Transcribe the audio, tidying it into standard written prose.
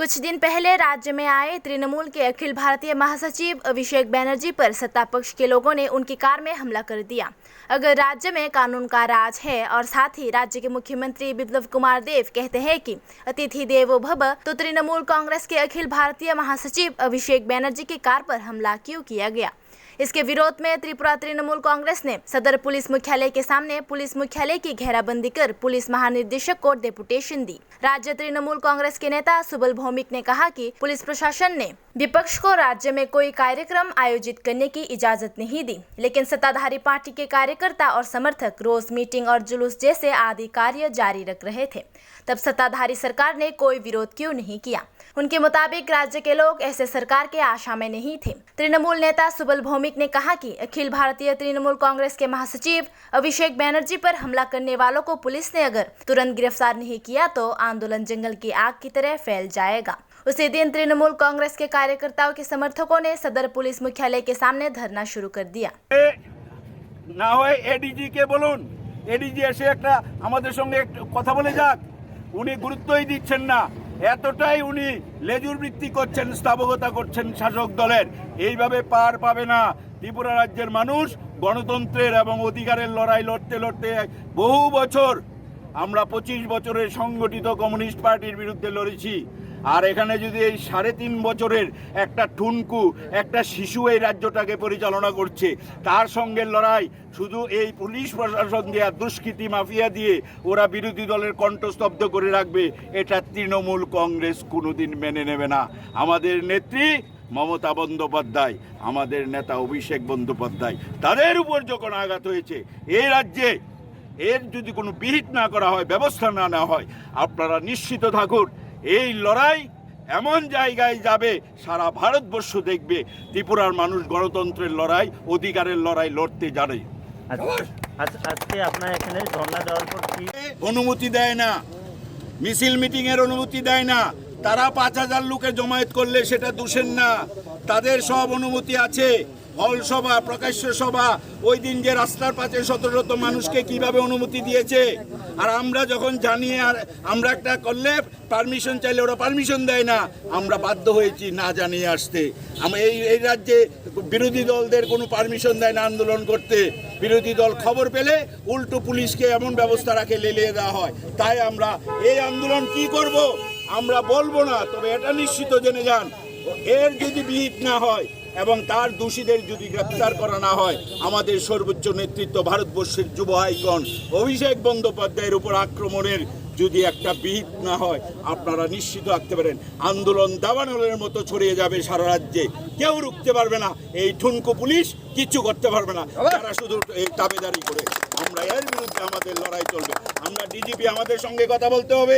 कुछ दिन पहले राज्य में आए तृणमूल के अखिल भारतीय महासचिव अभिषेक बैनर्जी पर सत्ता पक्ष के लोगों ने उनकी कार में हमला कर दिया। अगर राज्य में कानून का राज है और साथ ही राज्य के मुख्यमंत्री बिप्लब कुमार देव कहते हैं कि अतिथि देवो भव, तो तृणमूल कांग्रेस के अखिल भारतीय महासचिव अभिषेक बैनर्जी की कार पर हमला क्यों किया गया? इसके विरोध में त्रिपुरा तृणमूल कांग्रेस ने सदर पुलिस मुख्यालय के सामने पुलिस मुख्यालय की घेराबंदी कर पुलिस महानिदेशक को डेपुटेशन दी। राज्य तृणमूल कांग्रेस के नेता सुबल भौमिक ने कहा कि पुलिस प्रशासन ने विपक्ष को राज्य में कोई कार्यक्रम आयोजित करने की इजाजत नहीं दी, लेकिन सत्ताधारी पार्टी के कार्यकर्ता और समर्थक रोज मीटिंग और जुलूस जैसे आदि कार्य जारी रख रहे थे। तब सत्ताधारी सरकार ने कोई विरोध क्यों नहीं किया? उनके मुताबिक राज्य के लोग ऐसे सरकार के आशा में नहीं थे। तृणमूल नेता सुबल भौमिक ने कहा कि अखिल भारतीय तृणमूल कांग्रेस के महासचिव अभिषेक बैनर्जी पर हमला करने वालों को पुलिस ने अगर तुरंत गिरफ्तार नहीं किया तो आंदोलन जंगल की आग की तरह फैल जाएगा। उसी दिन तृणमूल कांग्रेस के कार्यकर्ताओं के समर्थकों ने सदर पुलिस मुख्यालय के सामने धरना शुरू कर दिया। না হয় এডিজি কে বলুন, এডিজি এসে একটা আমাদের সঙ্গে কথা বলে যাক। উনি গুরুত্বই দিচ্ছেন না, এতটাই উনি লেজুর বৃত্তি করছেন, স্থাবকতা করছেন শাসক দলের। এইভাবে পার পাবে না ত্রিপুরা রাজ্যের মানুষ। গণতন্ত্রের এবং অধিকারের লড়াই লড়তে লড়তে বহু বছর আমরা 25 বছরের সংগঠিত কমিউনিস্ট পার্টির বিরুদ্ধে লড়েছি। আর এখানে যদি এই 3.5 বছরের একটা ঠুনকু একটা শিশু এই রাজ্যটাকে পরিচালনা করছে, তার সঙ্গে লড়াই শুধু এই পুলিশ প্রশাসন দিয়ে দুষ্কৃতী মাফিয়া দিয়ে ওরা বিরোধী দলের কণ্ঠস্তব্ধ করে রাখবে, এটা তৃণমূল কংগ্রেস কোনোদিন মেনে নেবে না। আমাদের নেত্রী মমতা বন্দ্যোপাধ্যায়, আমাদের নেতা অভিষেক বন্দ্যোপাধ্যায়, তাদের উপর যখন আঘাত হয়েছে এই রাজ্যে এর যদি কোনো বিহিত না করা হয়, ব্যবস্থা না নেওয়া হয়, আপনারা নিশ্চিত থাকুন এই লড়াই এমন জায়গায় যাবে সারা ভারতবর্ষ দেখবে ত্রিপুরার মানুষ গণতন্ত্রের লড়াই অধিকারের লড়াই লড়তে জানে। আজকে আপনার এখানে ধর্ণা দেওয়ার পর কি অনুমতি দেয় না, মিছিল মিটিং এর অনুমতি দেয় না। তারা 5000 লোকে জমায়েত করলে সেটা দোষের না, তাদের সব অনুমতি আছে। হল সভা, প্রকাশ্য সভা, ওই দিন যে রাস্তার পাশে শত শত মানুষকে কিভাবে অনুমতি দিয়েছে। আর আমরা যখন জানিয়ে আর আমরা একটা করলে পারমিশন চাইলে ওরা পারমিশন দেয় না, আমরা বাধ্য হয়েছি না জানিয়ে আসতে। আমরা এই রাজ্যে বিরোধী দলদের কোনো পারমিশন দেয় না আন্দোলন করতে। বিরোধী দল খবর পেলে উল্টো পুলিশকে এমন ব্যবস্থা রাখে লেলিয়ে দেওয়া হয়। তাই আমরা এই আন্দোলন কি করব আমরা বলবো না, তবে এটা নিশ্চিত জেনে যান এর যদি বিহিত না হয় এবং তার দোষীদের যদি গ্রেপ্তার করা না হয়, আমাদের সর্বোচ্চ নেতৃত্ব ভারতবর্ষের যুব আইকন অভিষেক বন্দ্যোপাধ্যায়ের উপর আক্রমণের যদি একটা বিহিত না হয়, আপনারা নিশ্চিত থাকতে পারেন আন্দোলন দাবানলের মতো ছড়িয়ে যাবে সারা রাজ্যে। কেউ রুখতে পারবে না, এই ঠুনকো পুলিশ কিচ্ছু করতে পারবে না, তারা শুধু এই তাবেদারি করে। আমরা এর বিরুদ্ধে আমাদের লড়াই চলবে। আমরা ডিজিপি আমাদের সঙ্গে কথা বলতে হবে।